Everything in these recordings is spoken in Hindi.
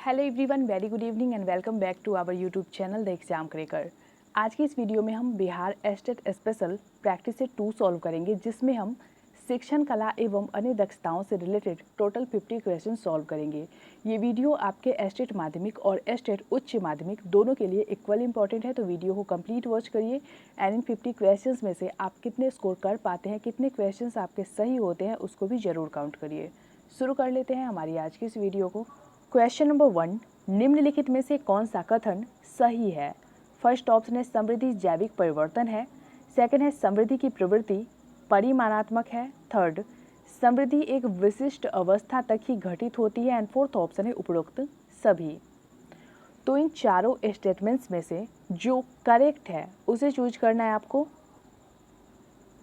Hello everyone, very good evening and welcome back to our YouTube channel the exam cracker. आज की इस वीडियो में हम Bihar state special practice set 2 solve करेंगे, जिसमें हम शिक्षण कला एवं अन्य दक्षताओं से रिलेटेड टोटल 50 क्वेश्चन सॉल्व करेंगे। ये वीडियो आपके एस्टेट माध्यमिक और एस्टेट उच्च माध्यमिक दोनों के लिए इक्वल इंपॉर्टेंट है, तो वीडियो को कंप्लीट वॉच करिए एंड इन 50 क्वेश्चन में से आप कितने स्कोर कर पाते हैं, कितने क्वेश्चन आपके सही होते हैं, उसको भी जरूर काउंट करिए। शुरू कर लेते हैं हमारी आज की इस वीडियो को। क्वेश्चन नंबर 1, निम्नलिखित में से कौन सा कथन सही है? फर्स्ट ऑप्शन है समृद्धि जैविक परिवर्तन है, सेकंड है समृद्धि की प्रवृत्ति परिमाणात्मक है, थर्ड समृद्धि एक विशिष्ट अवस्था तक ही घटित होती है एंड फोर्थ ऑप्शन है उपरोक्त सभी। तो इन चारों स्टेटमेंट्स में से जो करेक्ट है उसे चूज करना है आपको।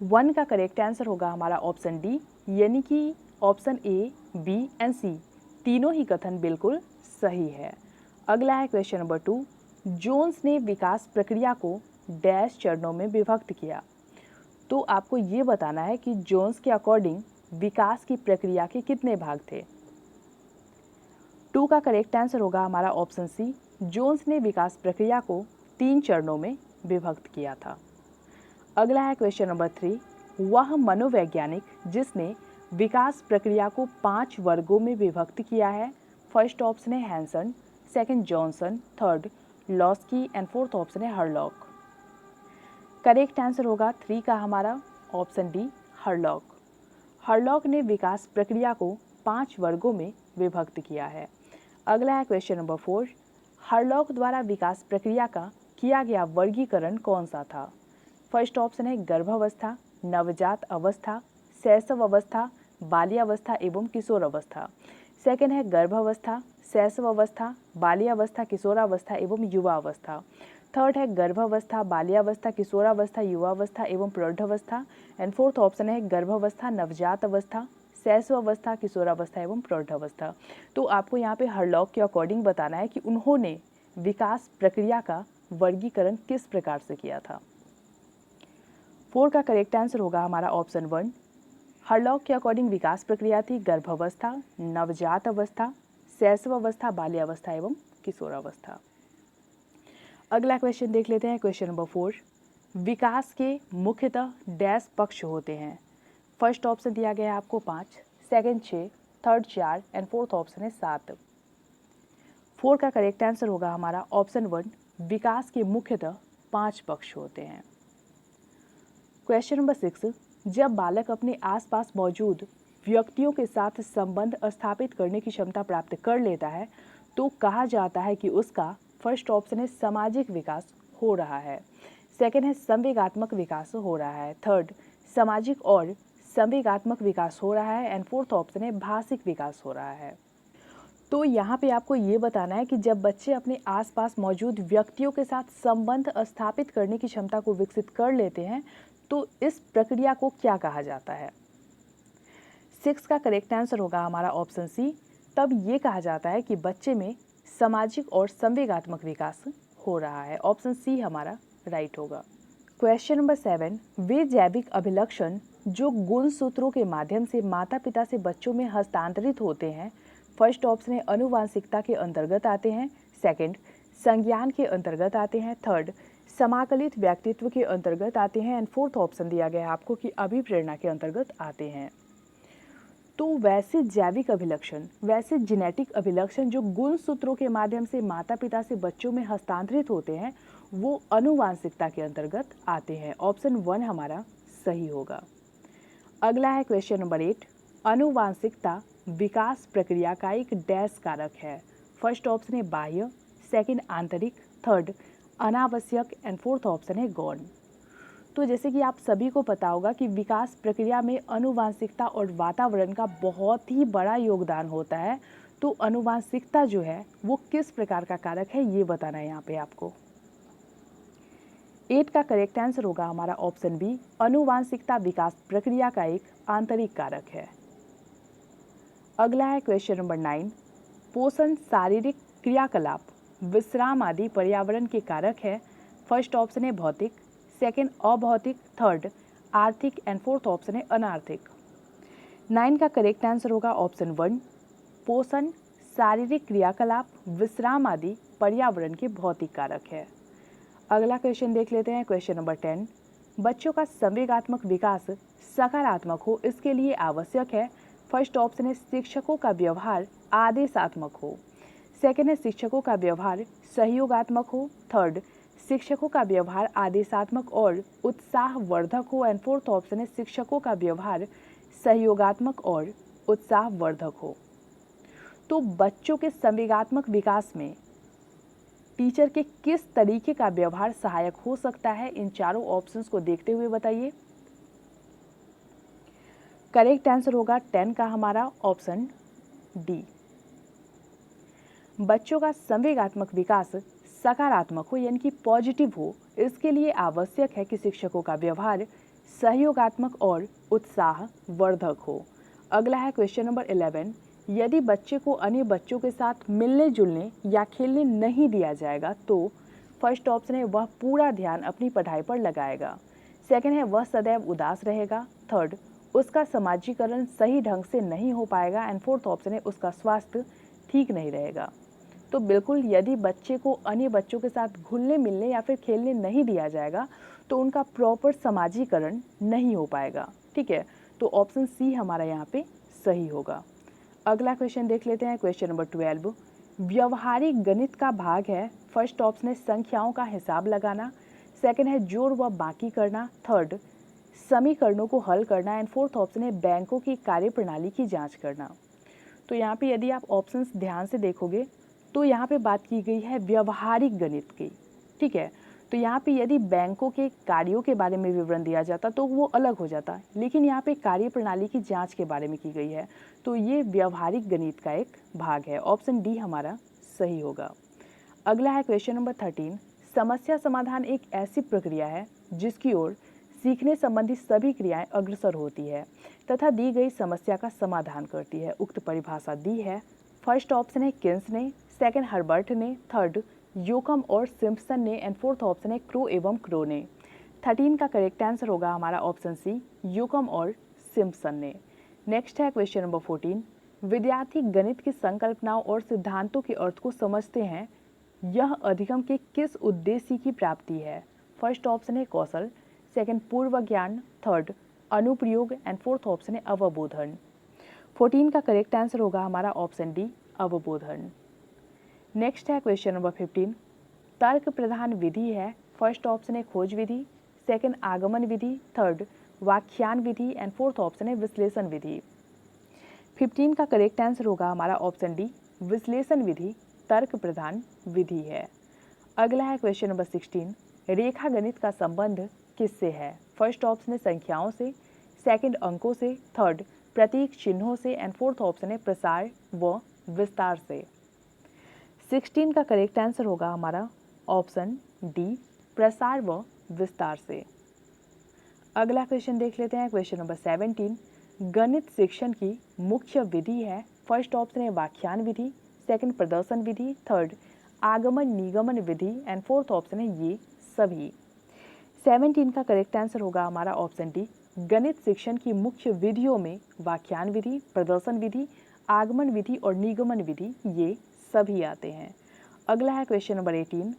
1 का करेक्ट आंसर होगा हमारा ऑप्शन डी, यानी कि ऑप्शन ए, बी एंड सी तीनों ही कथन बिल्कुल सही है। अगला है क्वेश्चन नंबर 2, जोन्स ने विकास प्रक्रिया को डैश चरणों में विभक्त किया। तो आपको ये बताना है कि जोन्स के अकॉर्डिंग विकास की प्रक्रिया के कितने भाग थे। 2 का करेक्ट आंसर होगा हमारा ऑप्शन सी, जोन्स ने विकास प्रक्रिया को 3 चरणों में विभक्त किया था। अगला है क्वेश्चन नंबर 3, वह मनोवैज्ञानिक जिसने विकास प्रक्रिया को 5 वर्गों में विभक्त किया है। फर्स्ट ऑप्शन है Hanson, second Johnson, third Laski and fourth option है हरलॉक। करेक्ट आंसर होगा 3 का हमारा ऑप्शन डी, हरलॉक। हरलॉक ने विकास प्रक्रिया को 5 वर्गों में विभक्त किया है। अगला है क्वेश्चन नंबर 4, हरलॉक द्वारा विकास प्रक्रिया का किया गया वर्गीकरण कौन सा था। फर्स्ट ऑप्शन है गर्भावस्था, नवजात अवस्था, शैशव अवस्था, बाल्यावस्था एवं किशोर अवस्था। सेकंड है गर्भावस्था, शैशव अवस्था, बाल्यावस्था, किशोरावस्था एवं युवावस्था। थर्ड है गर्भावस्था, बाल्यावस्था, किशोरावस्था, युवावस्था एवं प्रौढ़ावस्था एंड फोर्थ ऑप्शन है गर्भावस्था, नवजात अवस्था, शैशव अवस्था, किशोरावस्था एवं प्रौढ़ावस्था। तो आपको यहाँ पे हरलॉक के अकॉर्डिंग बताना है कि उन्होंने विकास प्रक्रिया का वर्गीकरण किस प्रकार से किया था। 4 का करेक्ट आंसर होगा हमारा ऑप्शन 1, हरलॉक के अकॉर्डिंग विकास प्रक्रिया थी गर्भावस्था, नवजात अवस्था, शैशव अवस्था, बाल्यावस्था एवं किशोरावस्था। अगला क्वेश्चन देख लेते हैं। क्वेश्चन नंबर 4, विकास के मुख्यतः डैश पक्ष होते हैं। फर्स्ट ऑप्शन दिया गया है आपको 5, second 6, third 4 and fourth option है 7। 4 का करेक्ट आंसर होगा हमारा ऑप्शन 1, विकास के मुख्यतः 5 पक्ष होते हैं। क्वेश्चन नंबर 6, जब बालक अपने आसपास मौजूद व्यक्तियों के साथ संबंध स्थापित करने की क्षमता प्राप्त कर लेता है तो कहा जाता है कि उसका फर्स्ट ऑप्शन है सामाजिक विकास हो रहा है, सेकंड है संवेगात्मक विकास हो रहा है, थर्ड सामाजिक और संवेगात्मक विकास हो रहा है एंड फोर्थ ऑप्शन है भाषिक विकास हो रहा है। तो यहाँ पे आपको ये बताना है कि जब बच्चे अपने आसपास मौजूद व्यक्तियों के साथ संबंध स्थापित करने की क्षमता को विकसित कर लेते हैं तो इस प्रक्रिया को क्या कहा जाता है। 6 का करेक्ट आंसर होगा हमारा ऑप्शन सी, तब ये कहा जाता है कि बच्चे में सामाजिक और संवेगात्मक विकास हो रहा है। ऑप्शन सी हमारा राइट होगा। क्वेश्चन नंबर 7, वे जैविक अभिलक्षण जो गुणसूत्रों के माध्यम से माता पिता से बच्चों में हस्तांतरित होते हैं। फर्स्ट ऑप्शन है अनुवांशिकता के अंतर्गत आते हैं, सेकंड संज्ञान के अंतर्गत आते हैं, थर्ड समाकलित व्यक्तित्व के अंतर्गत आते हैं एंड फोर्थ ऑप्शन दिया गया है आपको कि अभिप्रेरणा के अंतर्गत आते हैं। तो वैसे जैविक अभिलक्षण, वैसे जेनेटिक अभिलक्षण जो गुणसूत्रों के माध्यम से माता पिता से बच्चों में हस्तांतरित होते हैं वो अनुवांशिकता के अंतर्गत आते हैं। ऑप्शन 1 हमारा सही होगा। अगला है क्वेश्चन नंबर 8, अनुवांशिकता विकास प्रक्रिया का एक डैश कारक है। फर्स्ट ऑप्शन है बाह्य, सेकंड आंतरिक, थर्ड अनावश्यक एंड फोर्थ ऑप्शन है गौण। तो जैसे कि आप सभी को पता होगा कि विकास प्रक्रिया में अनुवांशिकता और वातावरण का बहुत ही बड़ा योगदान होता है। तो अनुवांशिकता जो है वो किस प्रकार का कारक है ये बताना है यहाँ पे आपको। 8 का करेक्ट आंसर होगा हमारा ऑप्शन बी, अनुवांशिकता विकास प्रक्रिया का एक आंतरिक कारक है। अगला है क्वेश्चन नंबर 9, पोषण शारीरिक क्रियाकलाप विश्राम आदि पर्यावरण के कारक है। फर्स्ट ऑप्शन है भौतिक, सेकंड अभौतिक, थर्ड आर्थिक एंड फोर्थ ऑप्शन है अनार्थिक। 9 का करेक्ट आंसर होगा ऑप्शन 1, पोषण शारीरिक क्रियाकलाप, विश्राम आदि पर्यावरण के भौतिक कारक है। अगला क्वेश्चन देख लेते हैं, क्वेश्चन नंबर 10। बच्चों का संवेगात्मक विकास सकारात्मक हो इसके लिए आवश्यक है। फर्स्ट ऑप्शन है शिक्षकों का व्यवहार आदेशात्मक हो। सेकंड है शिक्षकों का व्यवहार सहयोगात्मक हो। थर्ड, शिक्षकों का व्यवहार आदेशात्मक और उत्साहवर्धक हो। एंड फोर्थ ऑप्शन है शिक्षकों का व्यवहार सहयोगात्मक और उत्साहवर्धक हो। तो बच्चों के संवेगात्मक विकास में टीचर के किस तरीके का व्यवहार सहायक हो सकता है, इन चारों ऑप्शंस को देखते हुए बताइए। करेक्ट आंसर होगा 10 का हमारा ऑप्शन डी। बच्चों का संवेगात्मक विकास सकारात्मक हो यानी कि पॉजिटिव हो, इसके लिए आवश्यक है कि शिक्षकों का व्यवहार सहयोगात्मक और उत्साहवर्धक हो। अगला है क्वेश्चन नंबर 11। यदि बच्चे को अन्य बच्चों के साथ मिलने जुलने या खेलने नहीं दिया जाएगा तो फर्स्ट ऑप्शन है वह पूरा ध्यान अपनी पढ़ाई पर लगाएगा। सेकंड है वह सदैव उदास रहेगा। थर्ड, उसका समाजीकरण सही ढंग से नहीं हो पाएगा। एंड फोर्थ ऑप्शन है उसका स्वास्थ्य ठीक नहीं रहेगा। तो बिल्कुल यदि बच्चे को अन्य बच्चों के साथ घुलने मिलने या फिर खेलने नहीं दिया जाएगा तो उनका प्रॉपर समाजीकरण नहीं हो पाएगा। ठीक है, तो ऑप्शन सी हमारा यहाँ पे सही होगा। अगला क्वेश्चन देख लेते हैं, क्वेश्चन नंबर 12। व्यवहारिक गणित का भाग है। फर्स्ट ऑप्शन है संख्याओं का हिसाब लगाना। सेकंड है जोड़ व बाकी करना। थर्ड, समीकरणों को हल करना। एंड फोर्थ ऑप्शन है बैंकों की कार्यप्रणाली की जांच करना। तो यहाँ पे यदि आप ऑप्शंस ध्यान से देखोगे तो यहाँ पे बात की गई है व्यवहारिक गणित की। ठीक है, तो यहाँ पे यदि बैंकों के कार्यों के बारे में विवरण दिया जाता तो वो अलग हो जाता, लेकिन यहाँ पे कार्यप्रणाली की जांच के बारे में की गई है, तो ये व्यवहारिक गणित का एक भाग है। ऑप्शन डी हमारा सही होगा। अगला है क्वेश्चन नंबर 13। समस्या समाधान एक ऐसी प्रक्रिया है जिसकी ओर सीखने संबंधी सभी क्रियाएं अग्रसर होती है तथा दी गई समस्या का समाधान करती है। उक्त परिभाषा दी है। फर्स्ट ऑप्शन है किन्स ने, सेकंड हर्बर्ट ने, थर्ड योकम और सिम्पसन ने, एंड फोर्थ ऑप्शन है क्रो एवं क्रो ने। 13 का करेक्ट आंसर होगा हमारा ऑप्शन सी, योकम और सिम्पसन ने। नेक्स्ट है क्वेश्चन नंबर 14। विद्यार्थी गणित की संकल्पनाओं और सिद्धांतों के अर्थ को समझते हैं, यह अधिगम के किस उद्देश्य की प्राप्ति है। फर्स्ट ऑप्शन है कौशल, सेकंड पूर्व ज्ञान, थर्ड अनुप्रयोग, एंड फोर्थ ऑप्शन है अवबोधन। 14 का करेक्ट आंसर होगा हमारा ऑप्शन डी, अवबोधन। नेक्स्ट है क्वेश्चन नंबर 15। तर्क प्रधान विधि है। फर्स्ट ऑप्शन है खोज विधि, सेकंड आगमन विधि, थर्ड व्याख्यान विधि, एंड फोर्थ ऑप्शन है विश्लेषण विधि। 15 का करेक्ट आंसर होगा हमारा ऑप्शन डी, विश्लेषण विधि तर्क प्रधान विधि है। अगला है क्वेश्चन नंबर 16। रेखा गणित का संबंध किससे है। फर्स्ट ऑप्शन है संख्याओं से, सेकंड अंकों से, थर्ड प्रतीक चिन्हों से, एंड फोर्थ ऑप्शन है प्रसार व विस्तार से। 16 का करेक्ट आंसर होगा हमारा ऑप्शन डी, प्रसार व विस्तार से। अगला क्वेश्चन देख लेते हैं, क्वेश्चन नंबर 17। गणित शिक्षण की मुख्य विधि है। फर्स्ट ऑप्शन है व्याख्यान विधि, सेकंड प्रदर्शन विधि, थर्ड आगमन निगमन विधि, एंड फोर्थ ऑप्शन है ये सभी। 17 का करेक्ट आंसर होगा हमारा ऑप्शन डी, गणित शिक्षण की मुख्य विधियों में व्याख्यान विधि, प्रदर्शन विधि, आगमन विधि और निगमन विधि ये सभी आते हैं। अगला है क्वेश्चन नंबर 18।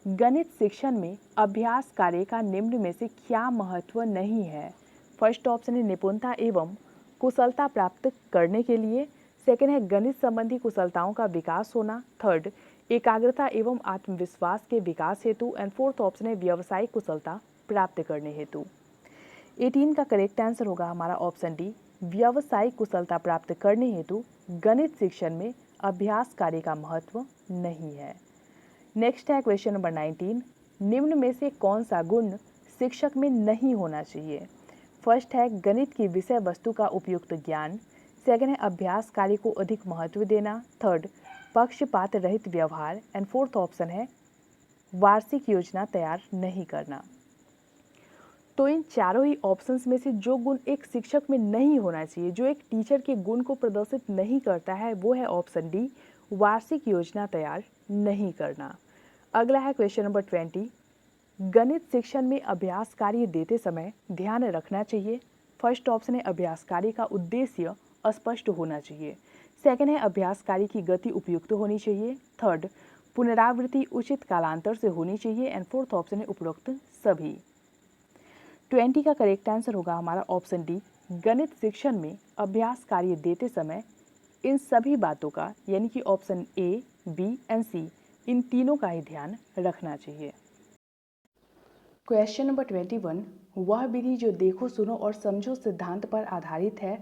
गणित शिक्षण में अभ्यास कार्य का निम्न में से क्या महत्व नहीं है। फर्स्ट ऑप्शन है निपुणता एवं कुशलता प्राप्त करने के लिए, सेकंड है गणित संबंधी कुशलताओं का विकास होना, थर्ड एकाग्रता एवं आत्मविश्वास के विकास हेतु, एंड फोर्थ ऑप्शन है व्यावसायिक कुशलता प्राप्त करने हेतु। 18 का करेक्ट आंसर होगा हमारा ऑप्शन डी, व्यावसायिक कुशलता प्राप्त करने हेतु गणित शिक्षण में अभ्यास कार्य का महत्व नहीं है। नेक्स्ट है क्वेश्चन नंबर 19। निम्न में से कौन सा गुण शिक्षक में नहीं होना चाहिए। फर्स्ट है गणित की विषय वस्तु का उपयुक्त ज्ञान, सेकंड है अभ्यास कार्य को अधिक महत्व देना, थर्ड पक्षपात रहित व्यवहार, एंड फोर्थ ऑप्शन है वार्षिक योजना तैयार नहीं करना। तो इन चारों ही ऑप्शंस में से जो गुण एक शिक्षक में नहीं होना चाहिए, जो एक टीचर के गुण को प्रदर्शित नहीं करता है, वो है ऑप्शन डी, वार्षिक योजना तैयार नहीं करना। अगला है क्वेश्चन नंबर 20। गणित शिक्षण में अभ्यास कार्य देते समय ध्यान रखना चाहिए। फर्स्ट ऑप्शन है अभ्यास कार्य का उद्देश्य स्पष्ट होना चाहिए, सेकंड है अभ्यास कार्य की गति उपयुक्त होनी चाहिए। थर्ड, पुनरावृत्ति उचित कालांतर से होनी चाहिए। एंड फोर्थ ऑप्शन है उपरोक्त सभी। 20 का करेक्ट आंसर होगा हमारा ऑप्शन डी, गणित शिक्षण में अभ्यास कार्य देते समय इन सभी बातों का यानी कि ऑप्शन ए, बी एंड सी इन तीनों का ही ध्यान रखना चाहिए। क्वेश्चन नंबर 21, वह विधि जो देखो सुनो और समझो सिद्धांत पर आधारित है।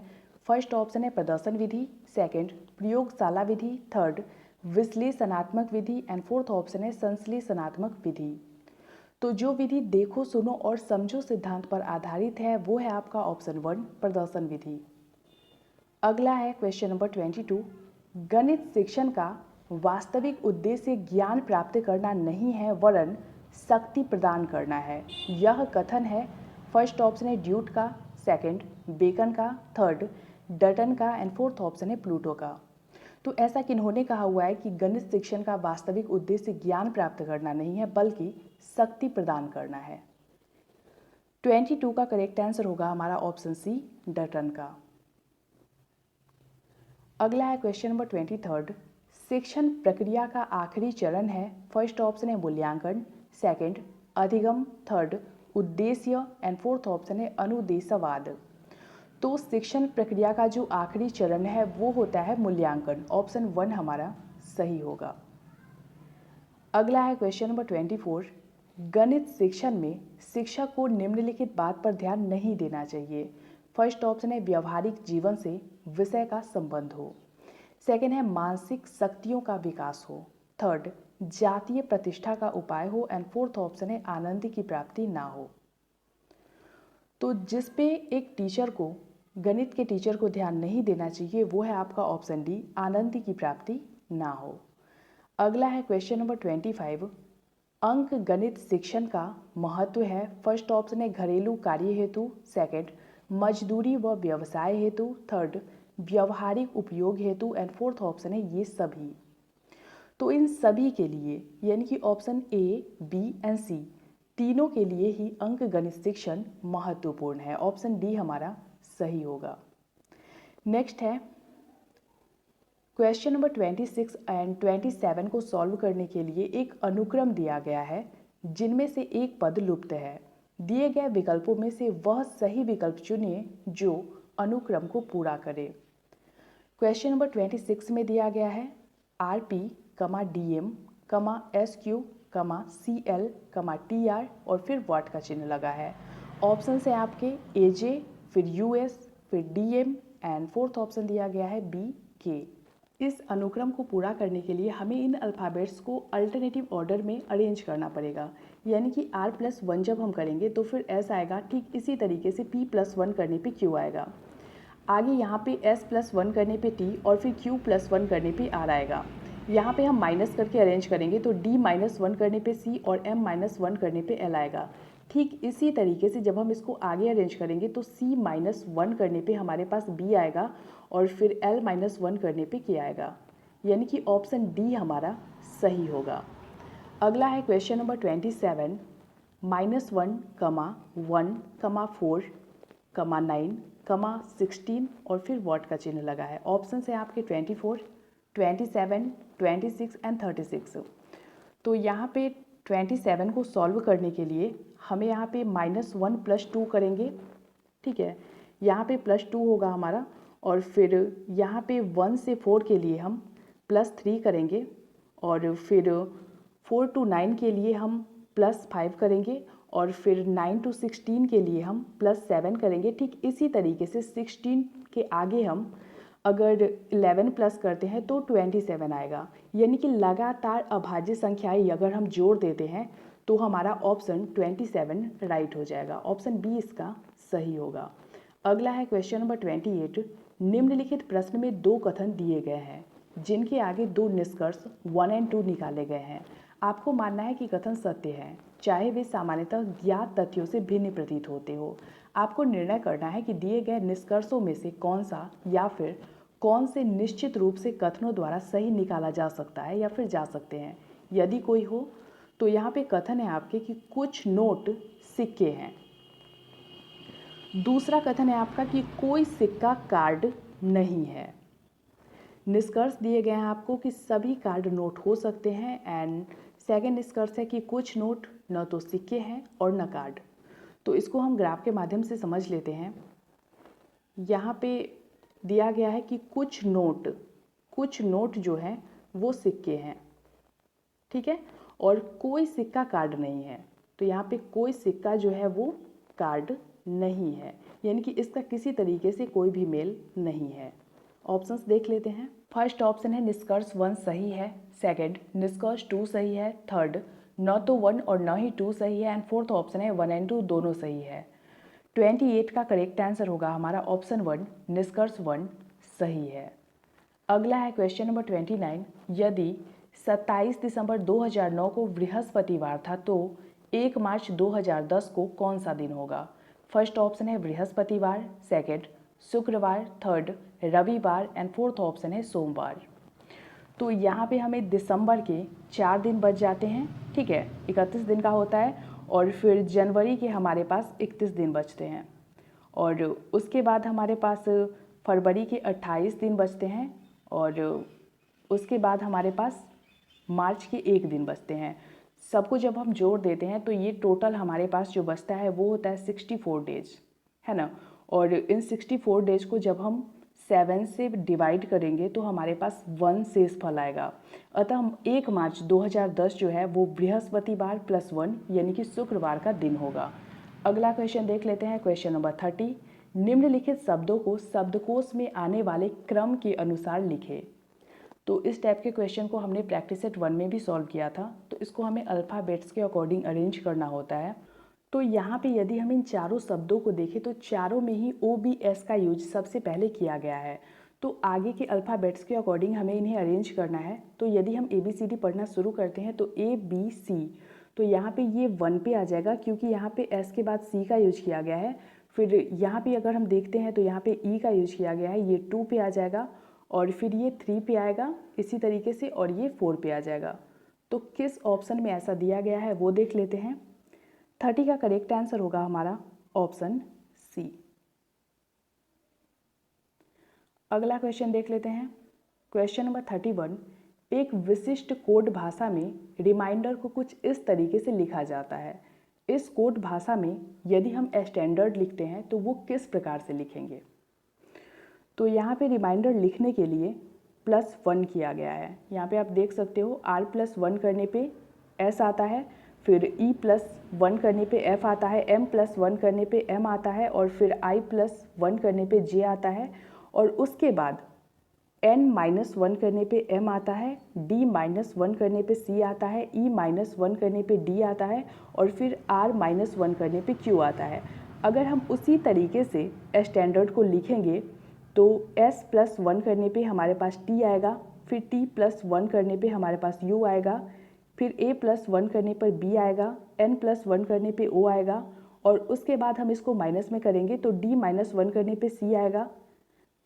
फर्स्ट ऑप्शन है प्रदर्शन विधि, सेकंड प्रयोगशाला विधि, थर्ड विश्लेषणात्मक विधि एंड फोर्थ ऑप्शन है संश्लेषणात्मक विधि। तो जो विधि देखो सुनो और समझो सिद्धांत पर आधारित है वो है आपका ऑप्शन 1 प्रदर्शन विधि। अगला है क्वेश्चन नंबर 22, गणित शिक्षण का वास्तविक उद्देश्य ज्ञान प्राप्त करना नहीं है वरन शक्ति प्रदान करना है। यह कथन है। फर्स्ट ऑप्शन है ड्यूट का, सेकंड बेकन का, थर्ड डटन का एंड फोर्थ ऑप्शन है प्लूटो का। तो ऐसा किन्होंने कहा हुआ है कि गणित शिक्षण का वास्तविक उद्देश्य ज्ञान प्राप्त करना नहीं है बल्कि शक्ति प्रदान करना है। 22 का करेक्ट आंसर होगा हमारा ऑप्शन सी डटन का। अगला है क्वेश्चन नंबर 23, शिक्षण प्रक्रिया का आखिरी चरण है। फर्स्ट ऑप्शन है मूल्यांकन, सेकंड अधिगम, थर्ड उद्देश्य एंड फोर्थ ऑप्शन है अनुदेशवाद। तो शिक्षण प्रक्रिया का जो आखिरी चरण है वो होता है मूल्यांकन। ऑप्शन 1 हमारा सही होगा। अगला है क्वेश्चन नंबर 24, गणित शिक्षण में शिक्षक को निम्नलिखित बात पर ध्यान नहीं देना चाहिए। फर्स्ट ऑप्शन है व्यवहारिक जीवन से विषय का संबंध हो, सेकंड है मानसिक शक्तियों का विकास हो, थर्ड जातीय प्रतिष्ठा का उपाय हो एंड फोर्थ ऑप्शन है आनंद की प्राप्ति ना हो। तो जिस पे एक टीचर को, गणित के टीचर को ध्यान नहीं देना चाहिए वो है आपका ऑप्शन डी, आनंद की प्राप्ति ना हो। अगला है क्वेश्चन नंबर 25, अंक गणित शिक्षण का महत्व है। फर्स्ट ऑप्शन है घरेलू कार्य हेतु, सेकंड मजदूरी व व्यवसाय हेतु, थर्ड व्यवहारिक उपयोग हेतु एंड फोर्थ ऑप्शन है ये सभी। तो इन सभी के लिए यानी कि ऑप्शन ए, बी एंड सी तीनों के लिए ही अंक गणित शिक्षण महत्वपूर्ण है। ऑप्शन डी हमारा सही होगा। नेक्स्ट है क्वेश्चन नंबर 26 एंड 27 को सॉल्व करने के लिए एक अनुक्रम दिया गया है जिनमें से एक पद लुप्त है। दिए गए विकल्पों में से वह सही विकल्प चुनिए जो अनुक्रम को पूरा करे। क्वेश्चन नंबर 26 में दिया गया है RP, DM, SQ, CL, TR और फिर वाट का चिन्ह लगा है। ऑप्शन है आपके AJ, फिर US, फिर DM एंड फोर्थ ऑप्शन दिया गया है BK। इस अनुक्रम को पूरा करने के लिए हमें इन अल्फ़ाबेट्स को अल्टरनेटिव ऑर्डर में अरेंज करना पड़ेगा। यानी कि R+1 जब हम करेंगे तो फिर S आएगा, ठीक इसी तरीके से P+1 करने पे Q आएगा, आगे यहाँ पे S+1 करने पे T और फिर Q+1 करने पे R आएगा। यहाँ पे हम माइनस करके अरेंज करेंगे तो D-1 करने पे C और M-1 करने पे L आएगा। ठीक इसी तरीके से जब हम इसको आगे अरेंज करेंगे तो C-1 करने पे हमारे पास B आएगा और फिर L-1 करने पे K आएगा, यानी कि ऑप्शन डी हमारा सही होगा। अगला है क्वेश्चन नंबर 27, -1, 1, 4, 9, 16 और फिर वॉट का चिन्ह लगा है। ऑप्शन है आपके 24, 27, 26 एंड 36। तो यहाँ पे 27 को सॉल्व करने के लिए हमें यहाँ पे -1 + 2 करेंगे, ठीक है, यहाँ पे +2 होगा हमारा और फिर यहाँ पे 1 से 4 के लिए हम +3 करेंगे और फिर 4 to 9 के लिए हम +5 करेंगे और फिर 9 to 16 के लिए हम +7 करेंगे। ठीक इसी तरीके से 16 के आगे हम अगर 11 प्लस करते हैं तो 27 आएगा, यानी कि लगातार अभाज्य संख्याएं अगर हम जोड़ देते हैं तो हमारा ऑप्शन 27 राइट हो जाएगा। ऑप्शन बी इसका सही होगा। अगला है क्वेश्चन नंबर 28, निम्नलिखित प्रश्न में 2 कथन दिए गए हैं जिनके आगे 2 निष्कर्ष 1 और 2 निकाले गए हैं। आपको मानना है कि कथन सत्य है, चाहे वे सामान्यतः ज्ञात तथ्यों से भिन्न प्रतीत होते हो। आपको निर्णय करना है कि दिए गए निष्कर्षों में से कौन सा या फिर कौन से निश्चित रूप से कथनों द्वारा सही निकाला जा सकता है या फिर जा सकते हैं। यदि कोई हो तो यहाँ पे कथन है आपके कि कुछ नोट सिक्के हैं। दूसरा कथन है आपका कि कोई सिक्का कार्ड नहीं है। निष्कर्ष दिए गए हैं आपको कि सभी कार्ड नोट हो सकते हैं, एंड सेकंड निष्कर्ष है कि कुछ नोट न तो सिक्के हैं और न कार्ड। तो इसको हम ग्राफ के माध्यम से समझ लेते हैं। यहाँ पे दिया गया है कि कुछ नोट जो हैं वो सिक्के हैं, ठीक है, और कोई सिक्का कार्ड नहीं है। तो यहाँ पे कोई सिक्का जो है वो कार्ड नहीं है, यानी कि इसका किसी तरीके से कोई भी मेल नहीं है। ऑप्शंस देख लेते हैं। फर्स्ट ऑप्शन है निष्कर्ष 1 सही है, सेकंड निष्कर्ष 2 सही है, थर्ड न तो 1 और न ही 2 सही है, एंड फोर्थ ऑप्शन है 1 एंड 2 दोनों सही है। 28 का करेक्ट आंसर होगा हमारा ऑप्शन 1 निष्कर्ष 1 सही है। अगला है क्वेश्चन नंबर 29। यदि 27 दिसंबर 2009 को बृहस्पतिवार था तो 1 मार्च 2010 को कौन सा दिन होगा? फर्स्ट ऑप्शन है बृहस्पतिवार, सेकंड शुक्रवार, थर्ड रविवार, एंड फोर्थ ऑप्शन है सोमवार। तो यहाँ पे हमें दिसंबर के 4 दिन बच जाते हैं, ठीक है, 31 दिन का होता है, और फिर जनवरी के हमारे पास 31 दिन बचते हैं, और उसके बाद हमारे पास फरवरी के 28 दिन बचते हैं, और उसके बाद हमारे पास मार्च के 1 दिन बचते हैं। सबको जब हम जोड़ देते हैं तो ये टोटल हमारे पास जो बचता है वो होता है 64 डेज, है ना। और इन 64 डेज को जब हम 7 से डिवाइड करेंगे तो हमारे पास 1 शेष फल आएगा। अतः हम 1 मार्च 2010 जो है वो बृहस्पतिवार +1 यानी कि शुक्रवार का दिन होगा। अगला क्वेश्चन देख लेते हैं, क्वेश्चन नंबर 30। निम्नलिखित शब्दों को शब्दकोश में आने वाले क्रम के अनुसार लिखें। तो इस टाइप के क्वेश्चन को हमने प्रैक्टिस सेट 1 में भी सॉल्व किया था। तो इसको हमें अल्फ़ाबेट्स के अकॉर्डिंग अरेंज करना होता है। तो यहाँ पे यदि हम इन चारों शब्दों को देखें तो चारों में ही OBS का यूज सबसे पहले किया गया है। तो आगे के अल्फ़ाबेट्स के अकॉर्डिंग हमें इन्हें अरेंज करना है। तो यदि हम ABCD पढ़ना शुरू करते हैं तो ABC, तो यहाँ पे ये 1 पे आ जाएगा क्योंकि यहाँ पे S के बाद C का यूज किया गया है। फिर यहाँ पे अगर हम देखते हैं तो यहाँ पे E का यूज किया गया है, ये 2 पे आ जाएगा, और फिर ये 3 पे आएगा इसी तरीके से, और ये 4 पे आ जाएगा। तो किस ऑप्शन में ऐसा दिया गया है वो देख लेते हैं। 30 का करेक्ट आंसर होगा हमारा ऑप्शन सी। अगला क्वेश्चन देख लेते हैं, क्वेश्चन नंबर 31। एक विशिष्ट कोड भाषा में रिमाइंडर को कुछ इस तरीके से लिखा जाता है। इस कोड भाषा में यदि हम स्टैंडर्ड लिखते हैं तो वो किस प्रकार से लिखेंगे? तो यहाँ पे रिमाइंडर लिखने के लिए +1 किया गया है। यहाँ पे आप देख सकते हो R+1 करने पे S आता है, फिर E+1 करने पे F आता है, M+1 करने पे M आता है, और फिर I+1 करने पे J आता है, और उसके बाद N-1 करने पे M आता है, D-1 करने पे C आता है, E-1 करने पे D आता है, और फिर R-1 करने पे Q आता है। अगर हम उसी तरीके से स्टैंडर्ड को लिखेंगे तो S+1 करने पे हमारे पास T आएगा, फिर T+1 करने पे हमारे पास U आएगा, फिर A+1 करने पर B आएगा, N+1 करने पे O आएगा, और उसके बाद हम इसको माइनस में करेंगे तो D-1 करने पे C आएगा,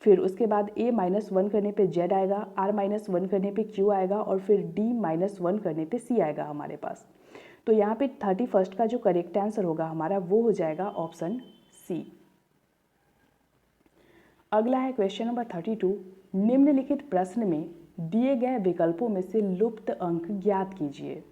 फिर उसके बाद A-1 करने पे Z आएगा, R-1 करने पे Q आएगा, और फिर D-1 करने पे C आएगा हमारे पास। तो यहाँ पे 31 का जो करेक्ट आंसर होगा हमारा वो हो जाएगा ऑप्शन सी। अगला है क्वेश्चन नंबर 32। निम्नलिखित प्रश्न में दिए गए विकल्पों में से लुप्त अंक ज्ञात कीजिए।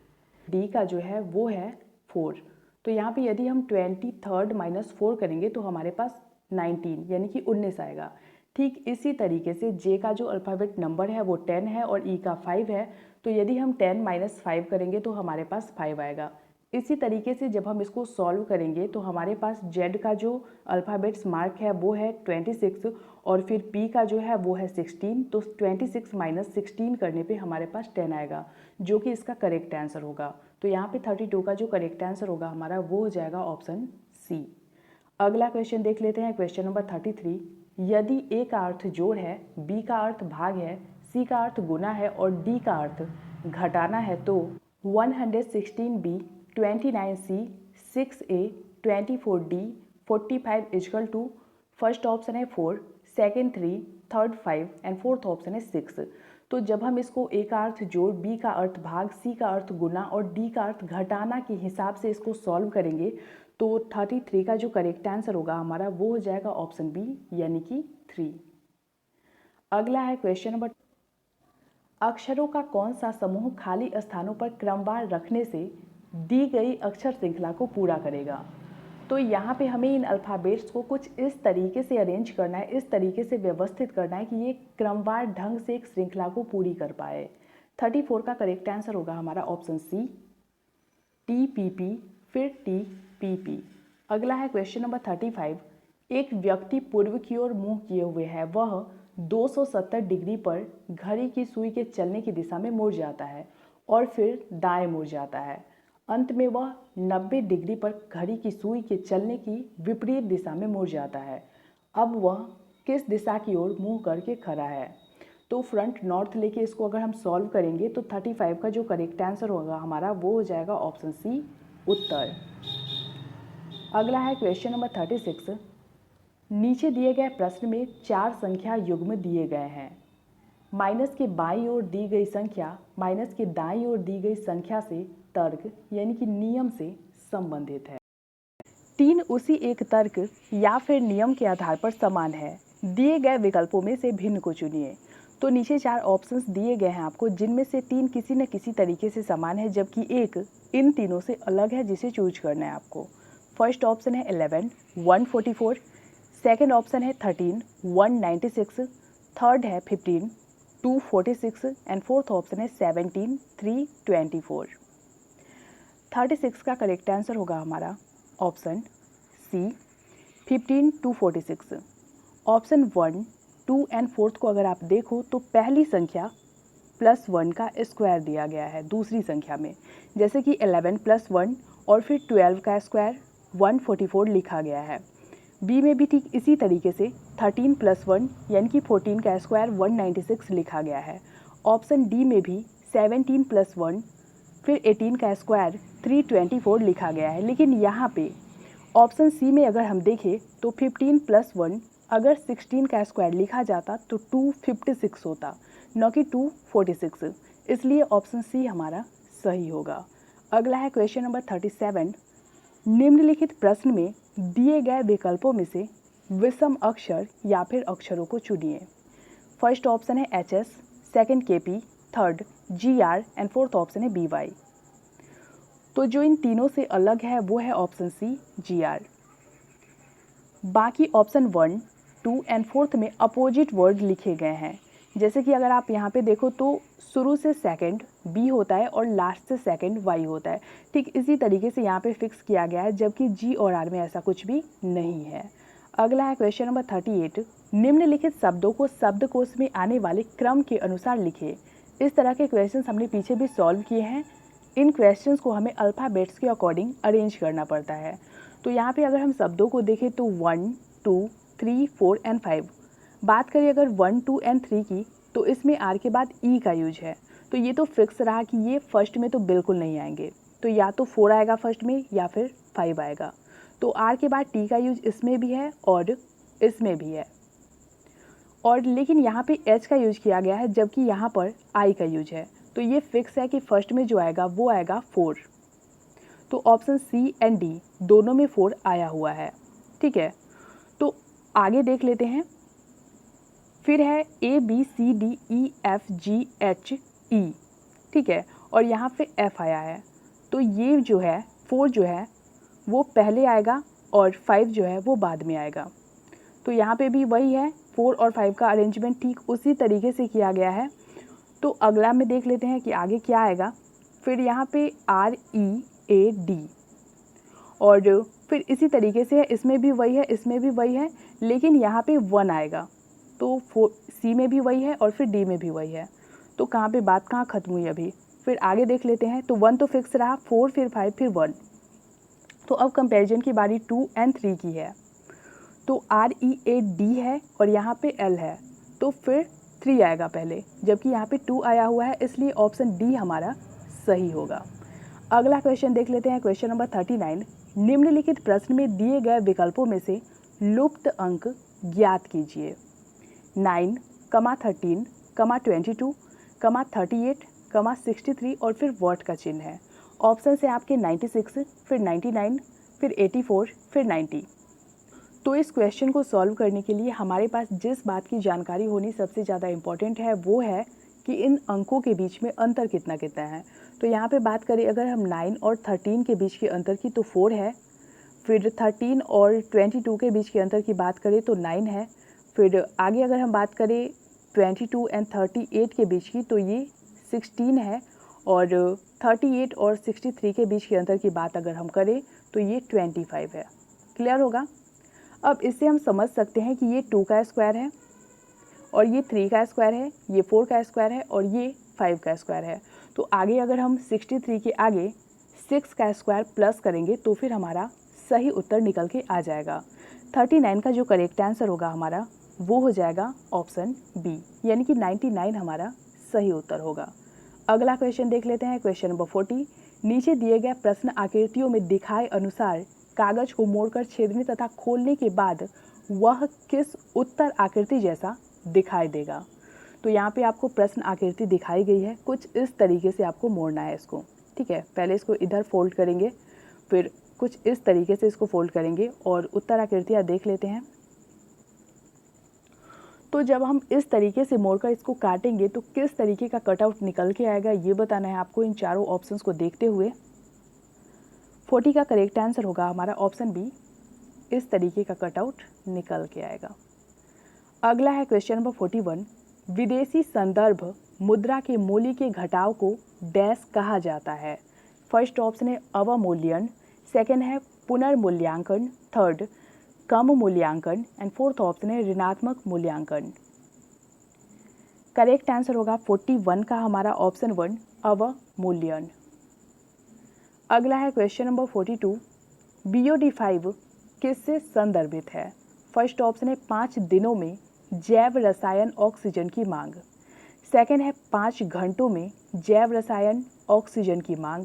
डी का जो है वो है 4। तो यहाँ पे यदि हम 23 - 4 करेंगे तो हमारे पास 19 यानी कि 19 आएगा। ठीक इसी तरीके से जे का जो अल्फ़ाबेट नंबर है वो 10 है और ई का 5 है। तो यदि हम 10 - 5 करेंगे तो हमारे पास 5 आएगा। इसी तरीके से जब हम इसको सॉल्व करेंगे तो हमारे पास जेड का जो अल्फ़ाबेट्स मार्क है वो है 26, और फिर पी का जो है वो है 16। तो 26 - 16 करने पे हमारे पास 10 आएगा, जो कि इसका करेक्ट आंसर होगा। तो यहाँ पे 32 का जो करेक्ट आंसर होगा हमारा वो हो जाएगा ऑप्शन सी। अगला क्वेश्चन देख लेते हैं, क्वेश्चन नंबर 33। यदि ए का अर्थ जोड़ है, बी का अर्थ भाग है, सी का अर्थ गुना है और डी का अर्थ घटाना है तो 116B 29C 6A 24D 45 is equal to first option है 4, second 3, third 5 and fourth option है 6। तो जब हम इसको ए का अर्थ जोड़, बी का अर्थ भाग, सी का अर्थ गुना और डी का अर्थ घटाना के हिसाब से इसको सॉल्व करेंगे तो 33 का जो करेक्ट आंसर होगा हमारा वो हो जाएगा ऑप्शन बी यानी कि 3। अगला है क्वेश्चन नंबर अक्षरों का कौन सा समूह खाली स्थानों पर क्रमवार रखने से दी गई अक्षर श्रृंखला को पूरा करेगा। तो यहाँ पे हमें इन अल्फ़ाबेट्स को कुछ इस तरीके से अरेंज करना है, इस तरीके से व्यवस्थित करना है कि ये क्रमवार ढंग से एक श्रृंखला को पूरी कर पाए। 34 का करेक्ट आंसर होगा हमारा ऑप्शन सी, TPP, फिर TPP। अगला है क्वेश्चन नंबर 35। एक व्यक्ति पूर्व की ओर मुंह किए हुए है, वह 270 डिग्री पर घड़ी की सुई के चलने की दिशा में मुड़ जाता है और फिर दाएं मुड़ जाता है। अंत में वह 90 डिग्री पर घड़ी की सुई के चलने की विपरीत दिशा में मुड़ जाता है। अब वह किस दिशा की ओर मुंह करके खड़ा है। तो फ्रंट नॉर्थ लेके इसको अगर हम सॉल्व करेंगे तो 35 का जो करेक्ट आंसर होगा हमारा वो हो जाएगा ऑप्शन सी, उत्तर। अगला है क्वेश्चन नंबर 36। नीचे दिए गए प्रश्न में 4 संख्या युग्म दिए गए हैं। माइनस के बाईं ओर दी गई संख्या माइनस के दाईं ओर दी गई संख्या से तर्क यानी कि नियम से संबंधित है। 3 उसी एक तर्क या फिर नियम के आधार पर समान है। दिए गए विकल्पों में से भिन्न को चुनिए। तो नीचे 4 ऑप्शंस दिए गए हैं आपको, जिनमें से 3 किसी न किसी तरीके से समान है, जबकि एक इन तीनों से अलग है, जिसे चूज करना है आपको। फर्स्ट ऑप्शन है 11, 144, सेकेंड ऑप्शन है 13, 196, थर्ड है 15, 246 एंड फोर्थ ऑप्शन है 17, 324। 36 का करेक्ट आंसर होगा हमारा option c, 15, 246। Option 1, 2 and fourth को अगर आप देखो तो पहली संख्या +1 का स्क्वायर दिया गया है दूसरी संख्या में, जैसे कि 11 + 1 और फिर 12 का स्क्वायर 144 लिखा गया है। बी में भी ठीक इसी तरीके से 13 + 1 यानी कि 14 का स्क्वायर 196 लिखा गया है। ऑप्शन डी में भी 17 + 1 फिर 18 का स्क्वायर 324 लिखा गया है। लेकिन यहाँ पे ऑप्शन सी में अगर हम देखें तो 15 + 1 अगर 16 का स्क्वायर लिखा जाता तो 256 होता, न कि 246। इसलिए ऑप्शन सी हमारा सही होगा। अगला है क्वेश्चन नंबर 37। निम्नलिखित प्रश्न में दिए गए विकल्पों में से विषम अक्षर या फिर अक्षरों को चुनिए। फर्स्ट ऑप्शन है HS, second KP, third GR and fourth option है BY। तो जो इन तीनों से अलग है वो है ऑप्शन सी, GR। बाकी ऑप्शन 1, 2 एंड फोर्थ में अपोजिट वर्ड लिखे गए हैं। जैसे कि अगर आप यहाँ पे देखो तो शुरू से सेकंड B होता है और लास्ट से सेकंड Y होता है। ठीक इसी तरीके से यहाँ पे फिक्स किया गया है, जबकि G और R में ऐसा कुछ भी नहीं है। अगला है क्वेश्चन नंबर 38। निम्नलिखित शब्दों को शब्दकोश में आने वाले क्रम के अनुसार लिखे। इस तरह के क्वेश्चन हमने पीछे भी सॉल्व किए हैं। इन क्वेश्चंस को हमें अल्फ़ाबेट्स के अकॉर्डिंग अरेंज करना पड़ता है। तो यहाँ पे अगर हम शब्दों को देखें तो 1, 2, 3, 4 एंड 5। बात करें अगर 1, 2 एंड 3 की, तो इसमें R के बाद E का यूज है। तो ये तो फिक्स रहा कि ये फर्स्ट में तो बिल्कुल नहीं आएंगे। तो या तो 4 आएगा फर्स्ट में या फिर 5 आएगा। तो R के बाद T का यूज इसमें भी है और इसमें भी है। और लेकिन यहाँ पे H का यूज किया गया है, जबकि यहाँ पर I का यूज है। तो ये फिक्स है कि फर्स्ट में जो आएगा वो आएगा 4। तो ऑप्शन C एंड D दोनों में 4 आया हुआ है। ठीक है, तो आगे देख लेते हैं। फिर है ABCDEFGHE, ठीक है, और यहाँ पे F आया है। तो ये जो है 4 जो है वो पहले आएगा और 5 जो है वो बाद में आएगा। तो यहाँ पे भी वही है, 4 और 5 का अरेंजमेंट ठीक उसी तरीके से किया गया है। तो अगला में देख लेते हैं कि आगे क्या आएगा। फिर यहाँ पे READ और फिर इसी तरीके से है, इसमें भी वही है, इसमें भी वही है, लेकिन यहाँ पे 1 आएगा। तो C में भी वही है और फिर D में भी वही है। तो कहाँ पे बात कहाँ ख़त्म हुई अभी। फिर आगे देख लेते हैं। तो 1 तो फिक्स रहा, 4 फिर 5 फिर 1। तो अब कंपैरिजन की बारी 2 एंड 3 की है। तो READ है और यहाँ पे L है, तो फिर 3 आएगा पहले, जबकि यहाँ पे 2 आया हुआ है, इसलिए ऑप्शन D हमारा सही होगा। अगला क्वेश्चन देख लेते हैं, क्वेश्चन नंबर 39। निम्नलिखित प्रश्न में दिए गए विकल्पों में से लुप्त अंक ज्ञात कीजिए। 9, 13, 22, 38, 63 और फिर वॉट का चिन्ह है। ऑप्शन है आपके 96, फिर 99, फिर 84, फिर 90। तो इस क्वेश्चन को सॉल्व करने के लिए हमारे पास जिस बात की जानकारी होनी सबसे ज़्यादा इम्पॉर्टेंट है वो है कि इन अंकों के बीच में अंतर कितना कितना है। तो यहाँ पे बात करें अगर हम 9 और 13 के बीच के अंतर की तो 4 है। फिर 13 और 22 के बीच के अंतर की बात करें तो 9 है। फिर आगे अगर हम बात करें 22 एंड 38 के बीच की तो ये 16 है। और 38 और 63 के बीच के अंतर की बात अगर हम करें तो ये 25 है। क्लियर होगा। अब इससे हम समझ सकते हैं कि ये 2 का स्क्वायर है और ये 3 का स्क्वायर है, ये 4 का स्क्वायर है और ये 5 का स्क्वायर है। तो आगे अगर हम 63 के आगे 6 का स्क्वायर प्लस करेंगे तो फिर हमारा सही उत्तर निकल के आ जाएगा। 39 का जो करेक्ट आंसर होगा हमारा वो हो जाएगा ऑप्शन बी, यानी कि 99 हमारा सही उत्तर होगा। अगला क्वेश्चन देख लेते हैं, क्वेश्चन नंबर 40। नीचे दिए गए प्रश्न आकृतियों में दिखाए अनुसार कागज को मोड़कर छेदने तथा खोलने के बाद वह किस उत्तर आकृति जैसा दिखाई देगा। तो यहाँ पे आपको प्रश्न आकृति दिखाई गई है, कुछ इस तरीके से आपको मोड़ना है इसको। ठीक है, पहले इसको इधर फोल्ड करेंगे, फिर कुछ इस तरीके से इसको फोल्ड करेंगे और उत्तर आकृतियाँ देख लेते हैं। तो जब हम इस तरीके से मोड़कर इसको काटेंगे तो किस तरीके का कटआउट निकल के आएगा ये बताना है आपको इन चारों ऑप्शंस को देखते हुए। 40 का करेक्ट आंसर होगा हमारा ऑप्शन बी, इस तरीके का कटआउट निकल के आएगा। अगला है क्वेश्चन नंबर 41। विदेशी संदर्भ मुद्रा के मूल्य के घटाव को डैश कहा जाता है। फर्स्ट ऑप्शन है अवमूल्यन, सेकेंड है पुनर्मूल्यांकन, थर्ड कम मूल्यांकन एंड फोर्थ ऑप्शन है ऋणात्मक मूल्यांकन। करेक्ट आंसर होगा 41 का हमारा ऑप्शन 1 अवमूल्यन। अगला है क्वेश्चन नंबर 42। BOD 5 किससे संदर्भित है। फर्स्ट ऑप्शन है 5 दिनों में जैव रसायन ऑक्सीजन की मांग, सेकेंड है 5 घंटों में जैव रसायन ऑक्सीजन की मांग,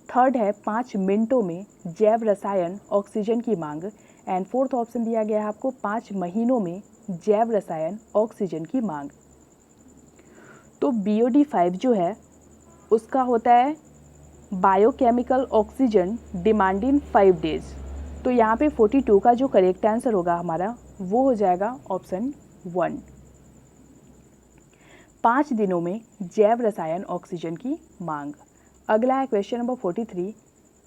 थर्ड है 5 मिनटों में जैव रसायन ऑक्सीजन की मांग एंड फोर्थ ऑप्शन दिया गया है आपको 5 महीनों में जैव रसायन ऑक्सीजन की मांग। तो BOD 5 जो है उसका होता है biochemical oxygen demand in 5 days. तो यहाँ पे 42 का जो करेक्ट आंसर होगा हमारा वो हो जाएगा ऑप्शन 1, 5 दिनों में जैव रसायन ऑक्सीजन की मांग। अगला है क्वेश्चन नंबर 43।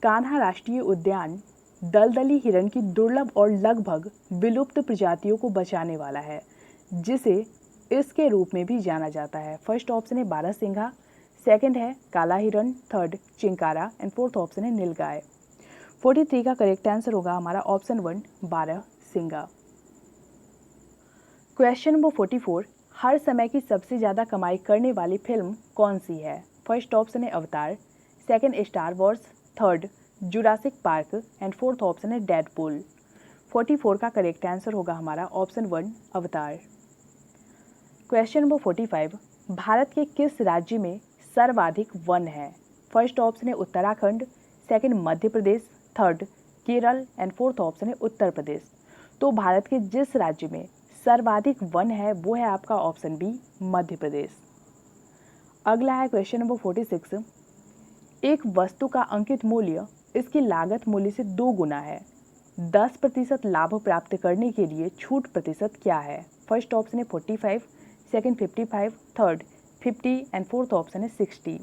कान्हा राष्ट्रीय उद्यान दलदली हिरण की दुर्लभ और लगभग विलुप्त प्रजातियों को बचाने वाला है, जिसे इसके रूप में भी जाना जाता है। फर्स्ट ऑप्शन है बारहसिंघा, सेकंड है काला हिरण, थर्ड चिंकारा एंड फोर्थ ऑप्शन है नीलगाय। 43 का करेक्ट आंसर होगा हमारा ऑप्शन 1 बारहसिंघा। Question number 44। हर समय की सबसे ज़्यादा कमाई करने वाली फिल्म कौन सी है। फर्स्ट ऑप्शन है अवतार, second star Wars, third Jurassic park and fourth option है डेडपूल। 44 का करेक्ट आंसर होगा हमारा ऑप्शन 1 अवतार। Question number 45। भारत के किस राज्य में सर्वाधिक वन है। फर्स्ट ऑप्शन है Uttarakhand, second Madhya Pradesh, third Kerala and fourth option है उत्तर प्रदेश। तो भारत के जिस राज्य में सर्वाधिक वन है वो है आपका ऑप्शन बी मध्य प्रदेश। अगला है क्वेश्चन नंबर 46। एक वस्तु का अंकित मूल्य इसकी लागत मूल्य से 2 गुना है। 10% लाभ प्राप्त करने के लिए छूट प्रतिशत क्या है। फर्स्ट ऑप्शन है 45, second 55, third 50 and fourth option है 60।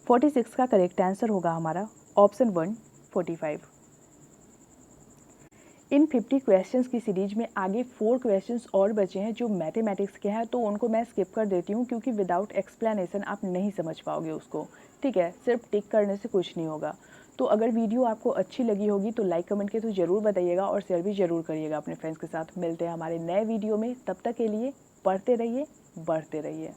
46 का करेक्ट आंसर होगा हमारा ऑप्शन 1 45। इन 50 क्वेश्चंस की सीरीज में आगे 4 क्वेश्चंस और बचे हैं जो मैथमेटिक्स के हैं, तो उनको मैं स्किप कर देती हूँ क्योंकि विदाउट एक्सप्लेनेशन आप नहीं समझ पाओगे उसको। ठीक है, सिर्फ टिक करने से कुछ नहीं होगा। तो अगर वीडियो आपको अच्छी लगी होगी तो लाइक कमेंट के तो ज़रूर बताइएगा और शेयर भी ज़रूर करिएगा अपने फ्रेंड्स के साथ। मिलते हैं हमारे नए वीडियो में, तब तक के लिए पढ़ते रहिए, बढ़ते रहिए।